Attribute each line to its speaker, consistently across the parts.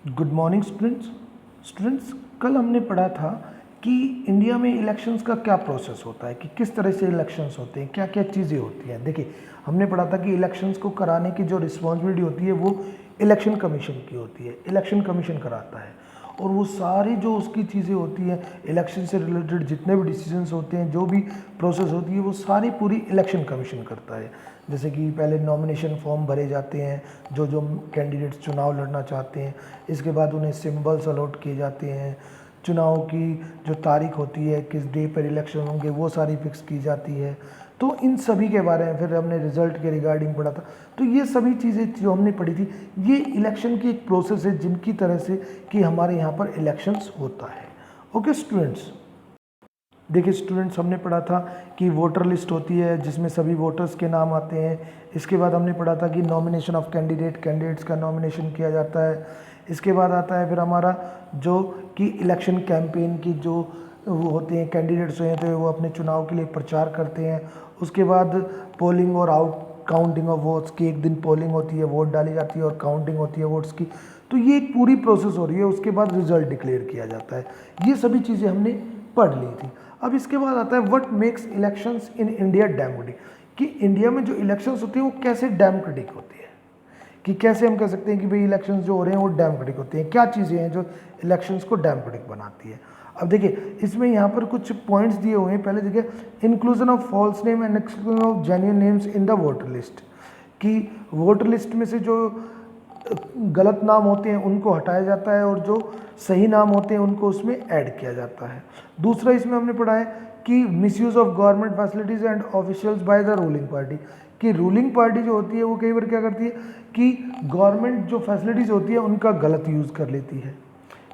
Speaker 1: Good morning students. कल हमने पढ़ा था कि इंडिया में इलेक्शंस का क्या प्रोसेस होता है, कि किस तरह से इलेक्शंस होते हैं, क्या क्या चीज़ें होती हैं। देखिए, हमने पढ़ा था कि इलेक्शंस को कराने की जो रिस्पॉन्सिबिलिटी होती है वो इलेक्शन कमीशन की होती है। इलेक्शन कमीशन कराता है और वो सारी जो उसकी चीज़ें होती हैं, इलेक्शन से रिलेटेड जितने भी डिसीजंस होते हैं, जो भी प्रोसेस होती है, वो सारी पूरी इलेक्शन कमीशन करता है। जैसे कि पहले नॉमिनेशन फॉर्म भरे जाते हैं, जो जो कैंडिडेट्स चुनाव लड़ना चाहते हैं। इसके बाद उन्हें सिंबल्स अलॉट किए जाते हैं। चुनाव की जो तारीख होती है, किस डे पर इलेक्शन होंगे, वो सारी फिक्स की जाती है। तो इन सभी के बारे में फिर हमने रिजल्ट के रिगार्डिंग पढ़ा था। तो ये सभी चीज़ें जो हमने पढ़ी थी, ये इलेक्शन की एक प्रोसेस है जिनकी तरह से कि हमारे यहाँ पर इलेक्शंस होता है। ओके स्टूडेंट्स, देखिए स्टूडेंट्स, हमने पढ़ा था कि वोटर लिस्ट होती है जिसमें सभी वोटर्स के नाम आते हैं। इसके बाद हमने पढ़ा था कि नॉमिनेशन ऑफ कैंडिडेट्स का नॉमिनेशन किया जाता है। इसके बाद आता है फिर हमारा जो कि इलेक्शन कैंपेन की जो वो होते हैं, कैंडिडेट्स होते हैं, वो अपने चुनाव के लिए प्रचार करते हैं। उसके बाद पोलिंग और काउंटिंग ऑफ वोट्स की, एक दिन पोलिंग होती है, वोट डाली जाती है और काउंटिंग होती है वोट्स की। तो ये एक पूरी प्रोसेस हो रही है। उसके बाद रिजल्ट डिक्लेयर किया जाता है। ये सभी चीज़ें हमने पढ़ ली थी। अब इसके बाद आता है what makes elections in India democratic, कि इंडिया में जो इलेक्शंस होती हैं वो कैसे डेमोक्रेटिक होती है, कि कैसे हम कह सकते हैं कि भाई इलेक्शंस जो हो रहे हैं वो डेमोक्रेटिक होते हैं। क्या चीज़ें हैं जो इलेक्शंस को डेमोक्रेटिक बनाती है। अब देखिए, इसमें यहाँ पर कुछ पॉइंट्स दिए हुए हैं। पहले देखिए, inclusion of false name and exclusion of genuine names in the voter list, कि वोटर लिस्ट में से जो गलत नाम होते हैं उनको हटाया जाता है और जो सही नाम होते हैं उनको उसमें ऐड किया जाता है। दूसरा इसमें हमने पढ़ा है कि misuse of government facilities and officials by the ruling party, कि रूलिंग पार्टी जो होती है वो कई बार क्या करती है कि गवर्नमेंट जो फैसिलिटीज़ होती है उनका गलत यूज़ कर लेती है।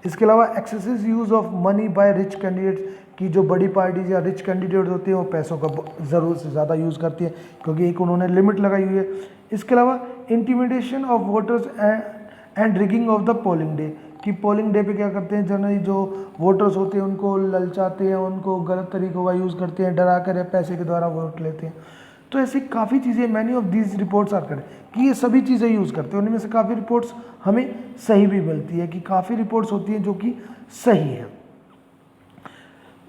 Speaker 1: इसके अलावा excessive use of money by rich candidates, की जो बड़ी पार्टीज या रिच कैंडिडेट्स होते हैं वो पैसों का ज़रूरत से ज़्यादा यूज़ करती है, क्योंकि एक उन्होंने लिमिट लगाई हुई है। इसके अलावा intimidation of voters and rigging of the polling day, कि पोलिंग डे पे क्या करते हैं, जनरली जो वोटर्स होते हैं उनको ललचाते हैं, उनको गलत तरीक़ों का यूज़ करते हैं, डरा कर या पैसे के द्वारा वोट लेते हैं। तो ऐसी काफ़ी चीज़ें, many of these reports are correct, कि ये सभी चीज़ें यूज़ करते हैं। उनमें से काफ़ी रिपोर्ट्स हमें सही भी मिलती है, कि काफ़ी रिपोर्ट्स होती हैं जो कि सही है।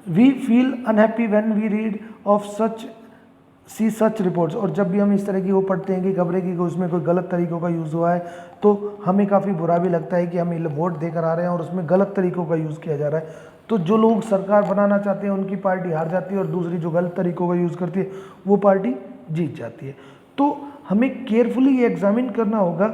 Speaker 1: We feel unhappy when we read of such reports, और जब भी हम इस तरह की वो पढ़ते हैं कि खबरें कि उसमें कोई गलत तरीक़ों का यूज़ हुआ है, तो हमें काफ़ी बुरा भी लगता है कि हम वोट देकर आ रहे हैं और उसमें गलत तरीक़ों का यूज़ किया जा रहा है। तो जो लोग सरकार बनाना चाहते हैं उनकी पार्टी हार जाती है और दूसरी जो गलत तरीक़ों का यूज़ करती है वो पार्टी जीत जाती है। तो हमें केयरफुली ये एग्जामिन करना होगा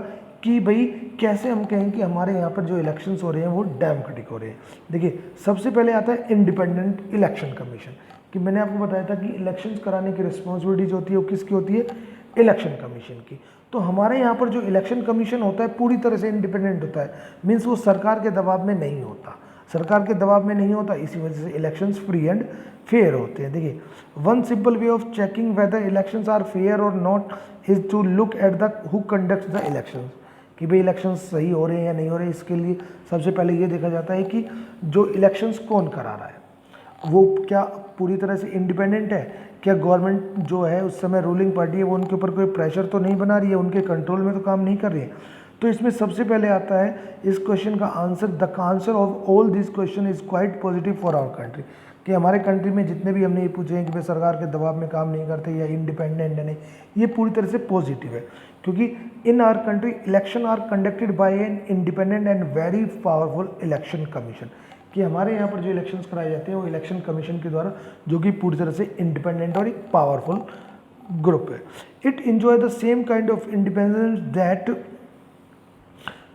Speaker 1: कि भाई कैसे हम कहें कि हमारे यहाँ पर जो इलेक्शंस हो रहे हैं वो डेमोक्रेटिक हो रहे हैं। देखिए, सबसे पहले आता है इंडिपेंडेंट इलेक्शन कमीशन, कि मैंने आपको बताया था कि इलेक्शंस कराने की रिस्पॉन्सिबिलिटी जो होती है वो किसकी होती है, इलेक्शन कमीशन की। तो हमारे यहाँ पर जो इलेक्शन कमीशन होता है पूरी तरह से इंडिपेंडेंट होता है, मीन्स वो सरकार के दबाव में नहीं होता। सरकार के दबाव में नहीं होता, इसी वजह से इलेक्शंस फ्री एंड फेयर होते हैं। देखिए, one simple way of checking whether elections are fair और not is to look at the who conducts the elections, कि भाई इलेक्शंस सही हो रहे हैं या नहीं हो रहे हैं। इसके लिए सबसे पहले ये देखा जाता है कि जो इलेक्शंस कौन करा रहा है वो क्या पूरी तरह से इंडिपेंडेंट है, क्या गवर्नमेंट जो है उस समय रूलिंग पार्टी है वो उनके ऊपर कोई प्रेशर तो नहीं बना रही है, उनके कंट्रोल में तो काम नहीं कर रही है। तो इसमें सबसे पहले आता है इस क्वेश्चन का answer, the answer of all this question is quite positive for our country, कि हमारे कंट्री में जितने भी हमने ये पूछे हैं कि भाई सरकार के दबाव में काम नहीं करते या इंडिपेंडेंट है नहीं, ये पूरी तरह से पॉजिटिव है। क्योंकि in our country election are conducted by an independent and very powerful election commission, कि हमारे यहाँ पर जो इलेक्शंस कराए जाते हैं वो इलेक्शन कमीशन के द्वारा, जो कि पूरी तरह से इंडिपेंडेंट और एक पावरफुल ग्रुप है। It enjoy the same kind of independence that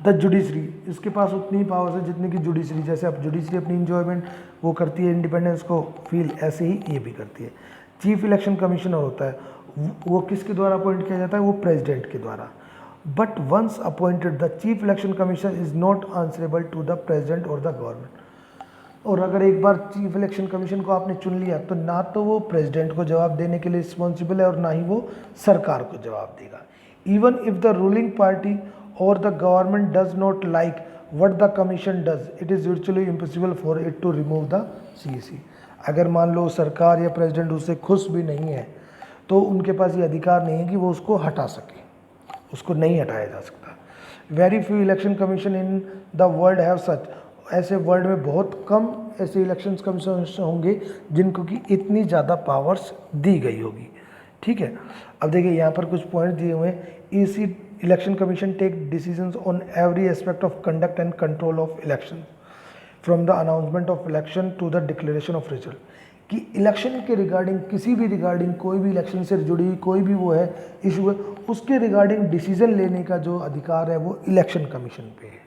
Speaker 1: the judiciary, इसके पास उतनी ही पावर्स है जितनी कि जुडिशरी, जैसे अब जुडिशरी अपनी इंजॉयमेंट वो करती है, इंडिपेंडेंस को फील, ऐसे ही ये भी करती है। चीफ इलेक्शन कमिश्नर होता है, वो किसके द्वारा अपॉइंट किया जाता है, वो प्रेसिडेंट के द्वारा। But once appointed the chief election commissioner is not answerable to the president और द गवर्नमेंट, और अगर एक बार चीफ इलेक्शन कमीशन को आपने चुन लिया तो ना तो वो प्रेसिडेंट को जवाब देने के लिए रिस्पॉन्सिबल है और ना ही वो सरकार को जवाब देगा। Even if the ruling party और the government does not like what the commission does, it is virtually impossible for it to remove the CEC. अगर मान लो सरकार या प्रेसिडेंट उससे खुश भी नहीं है तो उनके पास ये अधिकार नहीं है कि वो उसको हटा सके, उसको नहीं हटाया जा सकता। Very few election commission in the world have such, ऐसे वर्ल्ड में बहुत कम ऐसे इलेक्शन कमीशन होंगे जिनको कि इतनी ज़्यादा पावर्स दी गई होगी। ठीक है, अब देखिए यहाँ पर कुछ पॉइंट दिए हुए हैं। EC election commission take decisions on every aspect of conduct and control of election from the announcement of election to the declaration of result, कि इलेक्शन के रिगार्डिंग किसी भी रिगार्डिंग कोई भी इलेक्शन से जुड़ी कोई भी वो है इशू है, उसके रिगार्डिंग डिसीजन लेने का जो अधिकार है वो इलेक्शन कमीशन पे है।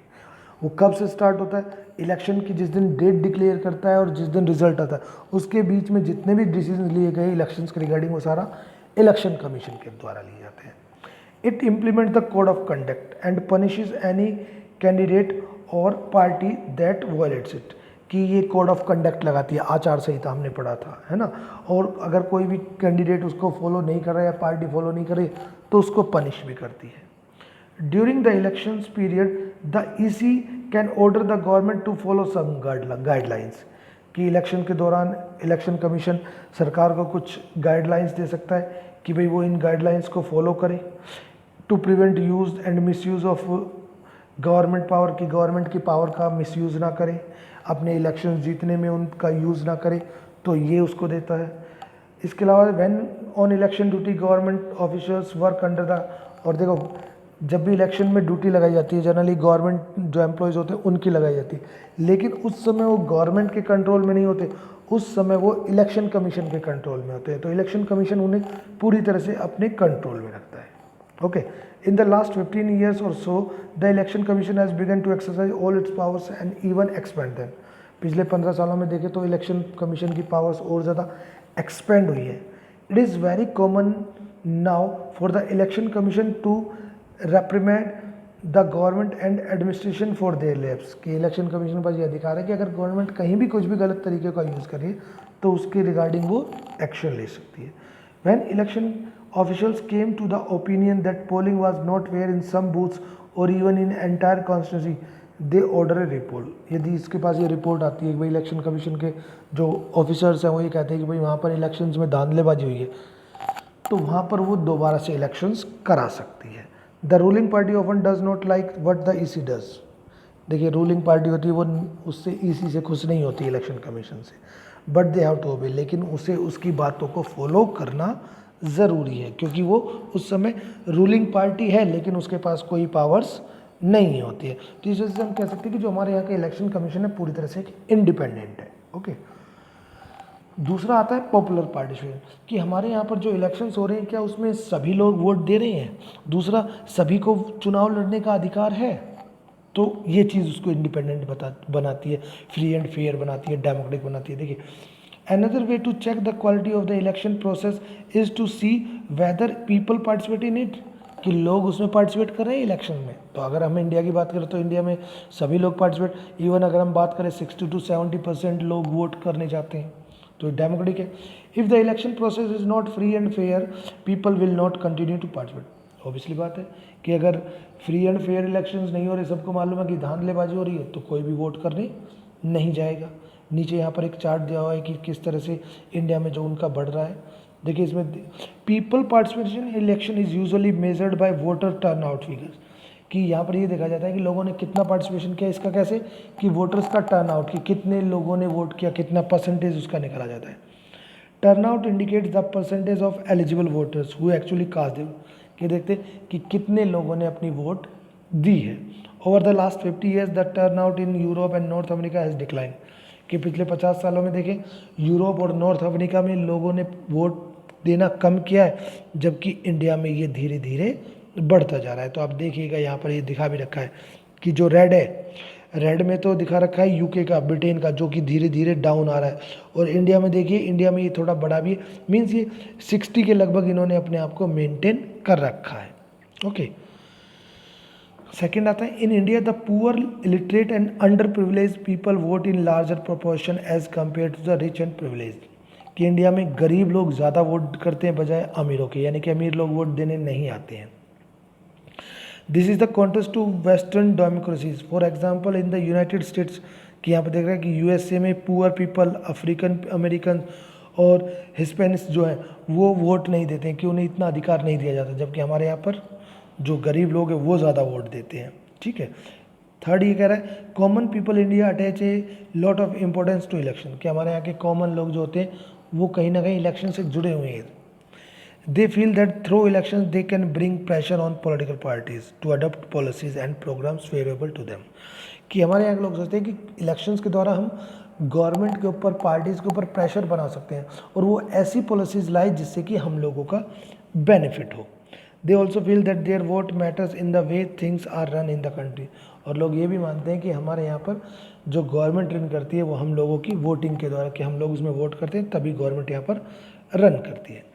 Speaker 1: वो कब से स्टार्ट होता है, इलेक्शन की जिस दिन डेट डिक्लेयर करता है और जिस दिन रिजल्ट आता है उसके बीच में जितने भी डिसीजन लिए गए इलेक्शंस के रिगार्डिंग वो सारा इलेक्शन कमीशन के द्वारा लिए जाते हैं। It implement the code of conduct and punishes any candidate और पार्टी दैट वायलेट्स इट, कि ये कोड ऑफ कंडक्ट लगाती है, आचार संहिता हमने पढ़ा था, है ना। और अगर कोई भी कैंडिडेट उसको फॉलो नहीं कर रहा है या पार्टी फॉलो नहीं कर रही तो उसको पनिश भी करती है। During the elections period the EC can order the government to follow some guidelines, कि इलेक्शन के दौरान इलेक्शन कमीशन सरकार को कुछ गाइडलाइंस दे सकता है कि भाई वो इन गाइडलाइंस को फॉलो करे। To prevent use and misuse of government power, की गवर्नमेंट की पावर का मिसयूज़ ना करे, अपने इलेक्शन जीतने में उनका यूज़ ना करे, तो ये उसको देता है। इसके अलावा when on election duty government officers work under the, और देखो जब भी इलेक्शन में ड्यूटी लगाई जाती है जनरली गवर्नमेंट जो एम्प्लॉयज़ होते हैं उनकी लगाई जाती है, लेकिन उस समय वो गवर्नमेंट के कंट्रोल में नहीं होते, उस समय वो इलेक्शन कमीशन के कंट्रोल में होते हैं, तो इलेक्शन कमीशन उन्हें पूरी तरह से अपने कंट्रोल में रखता है। Okay, in the last 15 years or so the election commission has begun to exercise all its powers and even expand them। पिछले 15 सालों में देखें तो इलेक्शन कमीशन की पावर्स और ज़्यादा एक्सपेंड हुई है। It is very common now for the election commission to reprimand the government and administration for their lapse, कि इलेक्शन कमीशन के पास ये अधिकार है कि अगर गवर्नमेंट कहीं भी कुछ भी गलत तरीके का यूज़ करे तो उसके रिगार्डिंग वो एक्शन ले सकती है। When election officials came to the opinion that polling was not fair in some booths or even in entire constituency, they order a repoll। यदि इसके पास ये रिपोर्ट आती है कि भाई इलेक्शन कमीशन के जो ऑफिसर्स हैं वो ये कहते हैं कि भाई वहाँ पर इलेक्शंस में धांधलेबाजी हुई है, तो वहाँ पर वो दोबारा से इलेक्शंस करा सकती है। The ruling party often does not like what the EC does, देखिए रूलिंग पार्टी होती है वो उससे ईसी से खुश नहीं होती इलेक्शन कमीशन से, but they have to obey, लेकिन उसे उसकी बातों को फॉलो करना ज़रूरी है क्योंकि वो उस समय रूलिंग पार्टी है लेकिन उसके पास कोई पावर्स नहीं होती है। तो इस वजह से हम कह सकते हैं कि जो हमारे यहाँ का इलेक्शन कमीशन है पूरी तरह से इंडिपेंडेंट है। ओके, दूसरा आता है पॉपुलर पार्टिसिपेशन, कि हमारे यहाँ पर जो इलेक्शंस हो रहे हैं क्या उसमें सभी लोग वोट दे रहे हैं, दूसरा सभी को चुनाव लड़ने का अधिकार है, तो ये चीज़ उसको इंडिपेंडेंट बनाती है, फ्री एंड फेयर बनाती है, डेमोक्रेटिक बनाती है। देखिए another way to check the quality of the election process is to see whether people participate in it, कि लोग उसमें पार्टिसिपेट कर रहे हैं इलेक्शन में। तो अगर हम इंडिया की बात करें तो इंडिया में सभी लोग पार्टिसिपेट, इवन अगर हम बात करें 60 to 70% लोग वोट करने जाते हैं, तो डेमोक्रेटिक है। If the election process is not free and fair people will not continue to participate. Obviously बात है कि अगर फ्री एंड फेयर इलेक्शंस नहीं हो रहे, सबको मालूम है कि धांधलेबाजी हो रही है, तो कोई भी वोट करने नहीं जाएगा। नीचे यहाँ पर एक चार्ट दिया हुआ है कि किस तरह से इंडिया में जो उनका बढ़ रहा है। देखिए इसमें people participation election is usually measured by voter turn out figures, कि यहाँ पर ये देखा जाता है कि लोगों ने कितना पार्टिसिपेशन किया, इसका कैसे कि वोटर्स का टर्न आउट, कि कितने लोगों ने वोट किया, कितना परसेंटेज उसका निकाला जाता है। Turn out indicates the percentage of eligible voters who actually cast them, कि देखते कि कितने लोगों ने अपनी वोट दी है। Over the last 50 years the turn out in Europe and north America has decline, कि पिछले 50 सालों में देखें यूरोप और नॉर्थ अफ्रीका में लोगों ने वोट देना कम किया है, जबकि इंडिया में ये धीरे धीरे बढ़ता जा रहा है। तो आप देखिएगा यहाँ पर ये दिखा भी रखा है कि जो रेड है, रेड में तो दिखा रखा है यूके का, ब्रिटेन का, जो कि धीरे धीरे डाउन आ रहा है, और इंडिया में देखिए इंडिया में ये थोड़ा बड़ा भी है, मीन्स ये 60 के लगभग इन्होंने अपने आप को मेंटेन कर रखा है। ओके, सेकेंड आता है in India the poor illiterate and under privilege people vote in larger proportion as compare to the rich and privilege, कि इंडिया में गरीब लोग ज़्यादा वोट करते हैं बजाय अमीरों के, यानी कि अमीर लोग वोट देने नहीं आते हैं। This is the contest to western democracies, for example in the United States, कि यहाँ पर देख रहे हैं कि यूएसए में पुअर पीपल, अफ्रीकन अमेरिकन और हिस्पैनिक्स जो हैं वो वोट नहीं देते हैं, कि उन्हें इतना अधिकार नहीं दिया जाता, जबकि हमारे यहाँ पर जो गरीब लोग हैं वो ज़्यादा वोट देते हैं। ठीक है। थर्ड ये कह रहा है common people India attach a lot of importance to election, कि हमारे यहाँ के कॉमन लोग जो होते हैं वो कहीं ना कहीं इलेक्शन से जुड़े हुए हैं। They feel that through elections they can bring pressure on political parties to adopt policies and programs favorable to them, कि हमारे यहाँ के लोग सोचते हैं कि इलेक्शंस के द्वारा हम गवर्नमेंट के ऊपर, पार्टीज़ के ऊपर प्रेशर बना सकते हैं और वो ऐसी पॉलिसीज़ लाए जिससे कि हम लोगों का बेनिफिट हो। They also feel that their vote matters in the way things are run in the country, और लोग ये भी मानते हैं कि हमारे यहाँ पर जो गवर्नमेंट रन करती है वो हम लोगों की वोटिंग के द्वारा, कि हम लोग उसमें वोट करते हैं तभी गवर्नमेंट यहाँ पर रन करती है।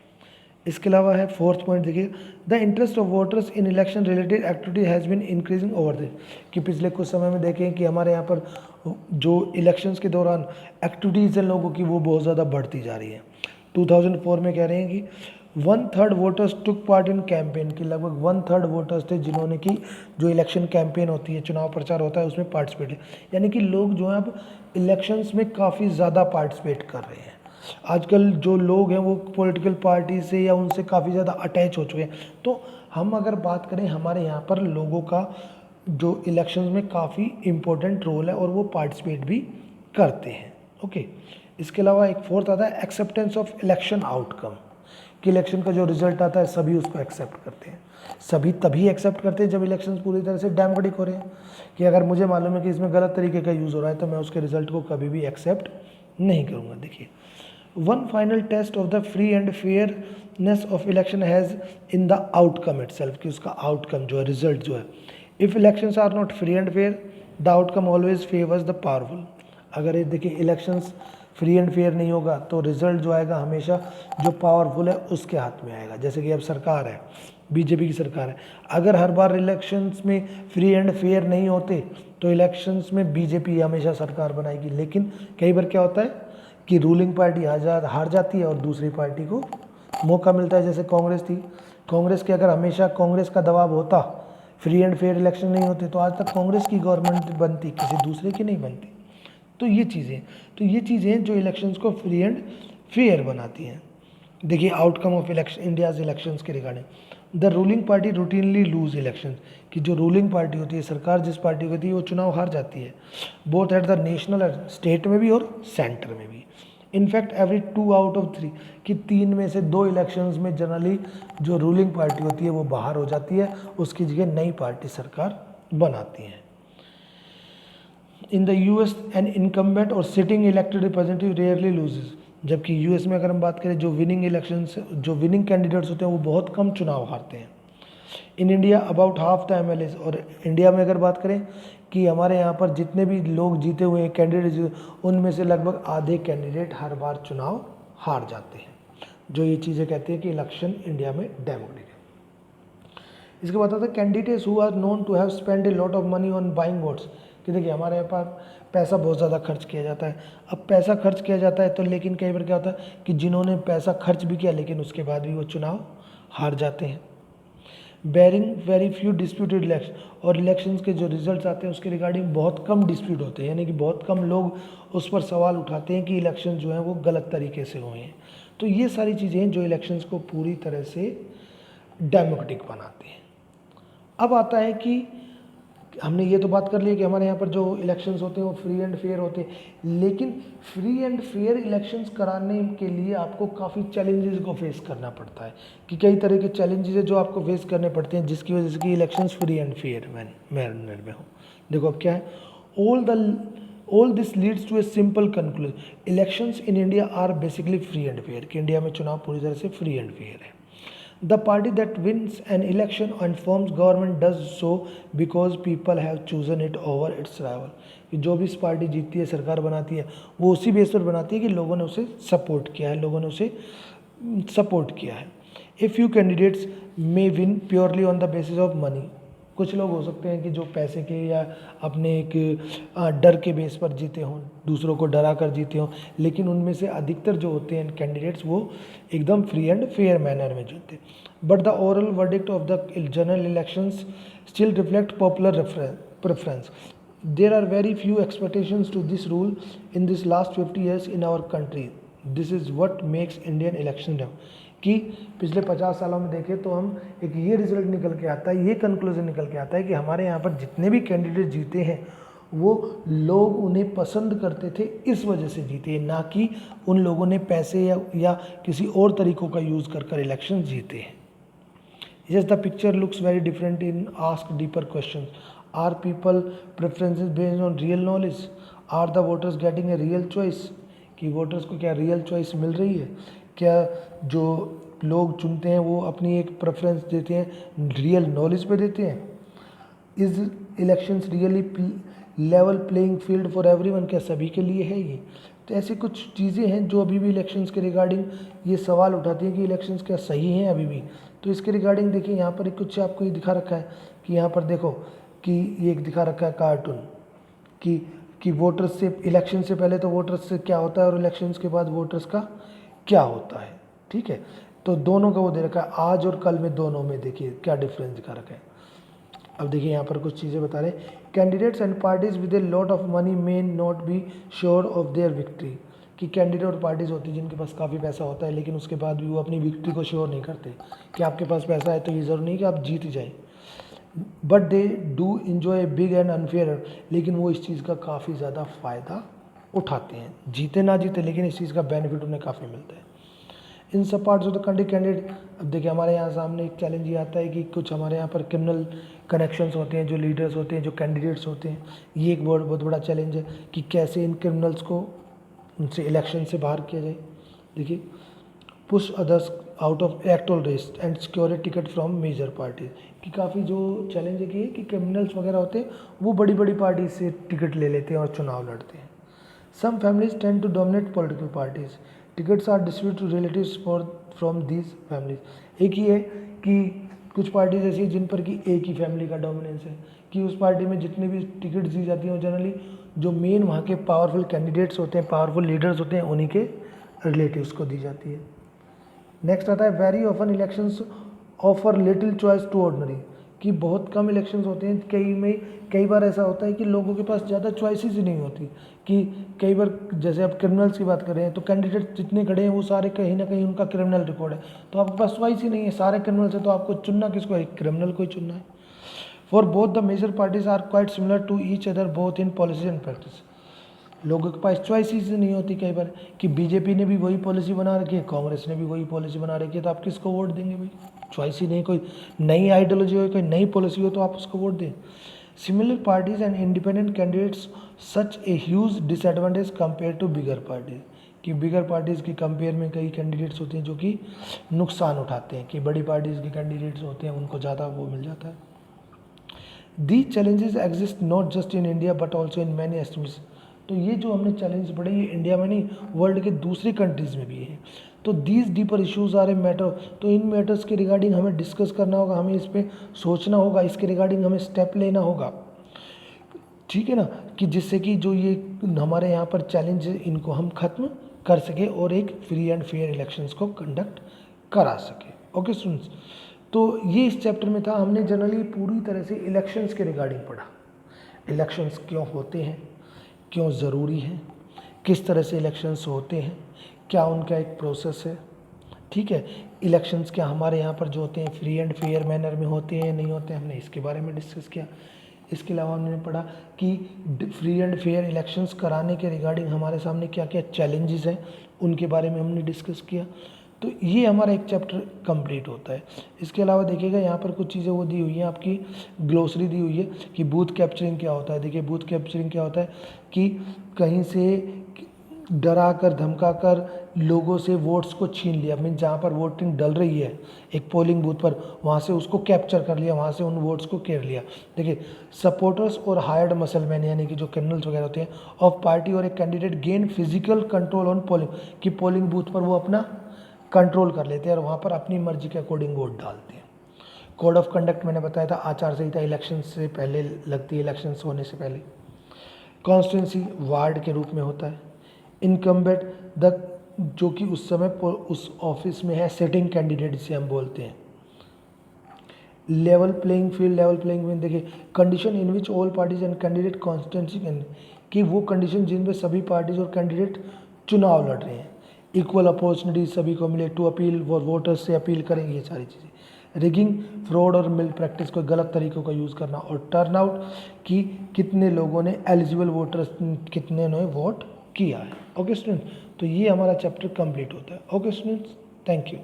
Speaker 1: इसके अलावा है फोर्थ पॉइंट देखिए, the interest of voters in election related activity has been increasing over the, कि पिछले कुछ समय में देखें कि हमारे यहाँ पर जो इलेक्शंस के दौरान एक्टिविटीज़ हैं लोगों की वो बहुत ज़्यादा बढ़ती जा रही है। 2004 में कह रहे हैं कि 1/3 voters took part in campaign, की लगभग 1/3 वोटर्स थे जिन्होंने की जो इलेक्शन कैंपेन होती है, चुनाव प्रचार होता है, उसमें पार्टिसिपेट है। यानी कि लोग जो है अब इलेक्शंस में काफ़ी ज़्यादा पार्टिसिपेट कर रहे हैं। आजकल जो लोग हैं वो पॉलिटिकल पार्टी से या उनसे काफ़ी ज़्यादा अटैच हो चुके हैं। तो हम अगर बात करें हमारे यहाँ पर लोगों का जो इलेक्शंस में काफ़ी इम्पोर्टेंट रोल है और वो पार्टिसिपेट भी करते हैं। ओके, इसके अलावा एक फोर्थ आता है एक्सेप्टेंस ऑफ इलेक्शन आउटकम, कि इलेक्शन का जो रिजल्ट आता है सभी उसको एक्सेप्ट करते हैं। सभी तभी एक्सेप्ट करते हैं जब इलेक्शंस पूरी तरह से डेमोक्रेटिक हो रहे हैं, कि अगर मुझे मालूम है कि इसमें गलत तरीके का यूज़ हो रहा है तो मैं उसके रिजल्ट को कभी भी एक्सेप्ट नहीं करूँगा। देखिए, one final test of the free and fairness of election has in the outcome itself, कि उसका outcome जो है, result जो है, if elections are not free and fair the outcome always favors the powerful। अगर ये देखिए इलेक्शंस फ्री एंड फेयर नहीं होगा तो रिजल्ट जो आएगा हमेशा जो पावरफुल है उसके हाथ में आएगा। जैसे कि अब सरकार है, बीजेपी की सरकार है, अगर हर बार इलेक्शंस में फ्री एंड फेयर नहीं होते तो इलेक्शंस में बीजेपी हमेशा सरकार बनाएगी। लेकिन कई बार क्या होता है कि रूलिंग पार्टी हार जाती है और दूसरी पार्टी को मौका मिलता है। जैसे कांग्रेस थी, कांग्रेस के अगर हमेशा कांग्रेस का दबाव होता, फ्री एंड फेयर इलेक्शन नहीं होते तो आज तक कांग्रेस की गवर्नमेंट बनती, किसी दूसरे की नहीं बनती। तो ये चीज़ें जो इलेक्शंस को फ्री एंड फेयर बनाती हैं। देखिए outcome of election India's elections के regarding the ruling party routinely lose election, कि जो रूलिंग पार्टी होती है, सरकार जिस पार्टी की होती है वो चुनाव हार जाती है, both at the national state में भी और सेंटर में भी। इनफैक्ट एवरी 2 आउट ऑफ 3, कि 3 में से 2 इलेक्शंस में जनरली जो रूलिंग पार्टी होती है वो बाहर हो जाती है, उसकी जगह नई पार्टी सरकार बनाती है। In the US an incumbent और sitting elected representative rarely loses, जबकि यूएस में अगर हम बात करें जो विनिंग कैंडिडेट्स होते हैं वो बहुत कम चुनाव हारते हैं। In India about half the MLA, और इंडिया में अगर बात करें कि हमारे यहाँ पर जितने भी लोग जीते हुए हैं कैंडिडेट, उनमें से लगभग आधे कैंडिडेट हर बार चुनाव हार जाते हैं, जो ये चीज़ें कहती हैं कि इलेक्शन इंडिया में डेमोक्रेटिक है। इसके बाद आता है candidates who are known to have spend a lot of money on buying votes, कि देखिए हमारे यहाँ पर पैसा बहुत ज़्यादा खर्च किया जाता है। अब पैसा खर्च किया जाता है तो लेकिन कई बार क्या होता है कि जिन्होंने पैसा खर्च भी किया लेकिन उसके बाद भी वो चुनाव हार जाते हैं। Barring very few disputed election, और इलेक्शंस के जो रिजल्ट्स आते हैं उसके रिगार्डिंग बहुत कम डिस्प्यूट होते हैं, यानी कि बहुत कम लोग उस पर सवाल उठाते हैं कि इलेक्शन जो है वो गलत तरीके से हुए हैं। तो ये सारी चीज़ें जो इलेक्शंस को पूरी तरह से डेमोक्रेटिक बनाते हैं। अब आता है कि हमने ये तो बात कर ली कि हमारे यहाँ पर जो इलेक्शंस होते हैं वो फ्री एंड फेयर होते हैं, लेकिन फ्री एंड फेयर इलेक्शंस कराने के लिए आपको काफ़ी चैलेंजेस को फेस करना पड़ता है, कि कई तरह के चैलेंजेस है जो आपको फेस करने पड़ते हैं जिसकी वजह से कि elections free and fair manner में हो। देखो अब क्या है, all this leads to a simple conclusion, elections in India are basically free and fair, कि इंडिया में चुनाव पूरी तरह से फ्री एंड फेयर है। The party that wins an election and forms government does so because people have chosen it over its rival, कि जो भी इस पार्टी जीतती है, सरकार बनाती है, वो उसी बेस पर बनाती है कि लोगों ने उसे सपोर्ट किया है, लोगों ने उसे सपोर्ट किया है। A few candidates may win purely on the basis of money, कुछ लोग हो सकते हैं कि जो पैसे के या अपने एक डर के बेस पर जीते हों, दूसरों को डरा कर जीते हों, लेकिन उनमें से अधिकतर जो होते हैं कैंडिडेट्स वो एकदम फ्री एंड फेयर मैनर में जीते। But the overall verdict of the general elections still reflect popular preference. There are very few expectations to this rule in this last 50 years in our country. This is what makes Indian election, कि पिछले 50 सालों में देखें तो हम एक ये result निकल के आता है, ये कंक्लूजन निकल के आता है कि हमारे यहाँ पर जितने भी कैंडिडेट जीते हैं वो लोग उन्हें पसंद करते थे, इस वजह से जीते, ना कि उन लोगों ने पैसे या किसी और तरीक़ों का यूज़ कर इलेक्शन जीते हैं। Yes, the picture looks very different in ask deeper questions. Are people preferences based on real knowledge? Are the voters getting a real choice? कि वोटर्स को क्या रियल चॉइस मिल रही है? क्या जो लोग चुनते हैं वो अपनी एक प्रेफरेंस देते हैं रियल नॉलेज पे देते हैं? Is elections really level playing field for everyone? क्या सभी के लिए है ये? तो ऐसी कुछ चीज़ें हैं जो अभी भी इलेक्शंस के रिगार्डिंग ये सवाल उठाती हैं कि इलेक्शंस क्या सही हैं अभी भी। तो इसके रिगार्डिंग देखिए यहाँ पर कुछ आपको ये दिखा रखा है कि यहाँ पर देखो कि ये एक दिखा रखा है कार्टून कि वोटर्स से इलेक्शन से पहले तो वोटर्स से क्या होता है और इलेक्शंस के बाद वोटर्स का क्या होता है। ठीक है, तो दोनों का वो दे रखा है, आज और कल में दोनों में देखिए क्या डिफरेंस दिखा रखा है। अब देखिए यहाँ पर कुछ चीज़ें बता रहे हैं, candidates and parties with A lot of money may not be sure of their victory. कि कैंडिडेट और पार्टीज होती है जिनके पास काफ़ी पैसा होता है लेकिन उसके बाद भी वो अपनी विक्ट्री को श्योर नहीं करते कि आपके पास पैसा है तो ये ज़रूरी नहीं कि आप जीत जाए, but they do enjoy big and unfair. लेकिन वो इस चीज़ का काफ़ी ज़्यादा फ़ायदा उठाते हैं, जीते ना जीते लेकिन इस चीज़ का बेनिफिट उन्हें काफ़ी मिलता है। इन सब parts of the country candidate, अब देखिए हमारे यहाँ सामने एक चैलेंज ये आता है कि कुछ हमारे यहाँ पर क्रिमिनल कनेक्शंस होते हैं, जो लीडर्स होते हैं, जो कैंडिडेट्स होते हैं, ये एक बहुत बड़ा चैलेंज है कि कैसे इन क्रिमिनल्स को उनसे इलेक्शन से बाहर किया जाए। देखिए, push others out of electoral race and secure ticket from major party. कि काफ़ी जो चैलेंज है कि क्रिमिनल्स वगैरह होते हैं वो बड़ी बड़ी पार्टी से टिकट ले लेते हैं और चुनाव लड़ते हैं। Some families tend to dominate political parties, tickets are distributed to relatives for from these families. एक ही है कि कुछ पार्टीज ऐसी हैं जिन पर कि एक ही फैमिली का डोमिनेंस है कि उस पार्टी में जितने भी टिकट दी जाती हैं जनरली जो मेन वहाँ के पावरफुल कैंडिडेट्स होते हैं, पावरफुल लीडर्स होते हैं, उन्हीं के रिलेटिव्स को दी जाती है। नेक्स्ट आता है very often elections offer little choice to ordinary. कि बहुत कम इलेक्शंस होते हैं, कई बार ऐसा होता है कि लोगों के पास ज़्यादा चॉइसेस ही नहीं होती। कि कई बार जैसे आप क्रिमिनल्स की बात कर रहे हैं तो कैंडिडेट जितने खड़े हैं वो सारे कहीं ना कहीं उनका क्रिमिनल रिकॉर्ड है, तो आपके पास चॉइस ही नहीं है, सारे क्रिमिनल्स है तो आपको चुनना किसको है? क्रिमिनल को ही चुनना है। For both the major parties are quite similar to each other both in policy and practice. लोगों के पास चॉइसेस नहीं होती कई बार कि बीजेपी ने भी वही पॉलिसी बना रखी है, कांग्रेस ने भी वही पॉलिसी बना रखी है, तो आप किसको वोट देंगे भाई? चॉइस ही नहीं, कोई नई आइडियोलॉजी हो, कोई नई पॉलिसी हो तो आप उसको वोट दें। Similar parties and independent candidates such a huge disadvantage compare to bigger parties. कि बिगर पार्टीज़ के कंपेयर में कई कैंडिडेट्स होते हैं जो कि नुकसान उठाते हैं, कि बड़ी पार्टीज़ के कैंडिडेट्स होते हैं उनको ज़्यादा वो मिल जाता है। These challenges exist not just in India but also in many estimates. तो ये जो हमने चैलेंज पढ़े ये इंडिया में नहीं, वर्ल्ड के दूसरी कंट्रीज़ में भी है। तो these deeper issues are a matter. तो इन मैटर्स के रिगार्डिंग हमें डिस्कस करना होगा, हमें इस पर सोचना होगा, इसके रिगार्डिंग हमें स्टेप लेना होगा, ठीक है ना, कि जिससे कि जो ये हमारे यहाँ पर चैलेंज इनको हम ख़त्म कर सके और एक फ्री एंड फेयर इलेक्शंस को कंडक्ट करा सके। ओके स्टूडेंट्स, तो ये इस चैप्टर में था। हमने जनरली पूरी तरह से इलेक्शंस के रिगार्डिंग पढ़ा, इलेक्शंस क्यों होते हैं, क्यों ज़रूरी हैं, किस तरह से इलेक्शंस होते हैं, क्या उनका एक प्रोसेस है, ठीक है। इलेक्शंस क्या हमारे यहाँ पर जो होते हैं फ्री एंड फेयर मैनर में होते हैं या नहीं होते हैं, हमने इसके बारे में डिस्कस किया। इसके अलावा हमने पढ़ा कि फ्री एंड फेयर इलेक्शंस कराने के रिगार्डिंग हमारे सामने क्या क्या चैलेंजेस हैं उनके बारे में हमने डिस्कस किया। तो ये हमारा एक चैप्टर कंप्लीट होता है। इसके अलावा देखिएगा यहाँ पर कुछ चीज़ें वो दी हुई हैं, आपकी ग्लोसरी दी हुई है कि बूथ कैप्चरिंग क्या होता है। देखिए बूथ कैप्चरिंग क्या होता है कि कहीं से डरा कर धमका कर लोगों से वोट्स को छीन लिया, मीन जहाँ पर वोटिंग डल रही है एक पोलिंग बूथ पर वहाँ से उसको कैप्चर कर लिया, वहाँ से उन वोट्स को घेर लिया। देखिए सपोर्टर्स और हायर्ड मसलमैन यानी कि जो क्रिमिनल्स वगैरह होते हैं ऑफ पार्टी और एक candidate gain physical control on polling, कि पोलिंग बूथ पर वो अपना कंट्रोल कर लेते हैं और वहाँ पर अपनी मर्जी के अकॉर्डिंग वोट डालते हैं। कोड ऑफ कंडक्ट मैंने बताया था, आचार संहिता इलेक्शन से पहले लगती है, इलेक्शंस होने से पहले। कॉन्स्टिट्यूंसी वार्ड के रूप में होता है। इनकम्बेंट द जो कि उस समय उस ऑफिस में है, सिटिंग कैंडिडेट जिसे हम बोलते हैं। Level playing field, level playing field देखिए condition in which all parties and candidate constituency, कि वो कंडीशन जिनमें सभी पार्टीज और कैंडिडेट चुनाव लड़ रहे हैं। इक्वल अपॉर्चुनिटी सभी को मिले, टू अपील वो वोटर्स से अपील करेंगे, ये सारी चीज़ें। रिगिंग, फ्रॉड और मिल प्रैक्टिस को गलत तरीकों का यूज़ करना, और टर्न आउट कि कितने लोगों ने एलिजिबल वोटर्स कितने ने वोट किया है। ओके स्टूडेंट, तो ये हमारा चैप्टर कंप्लीट होता है। Okay students, thank you.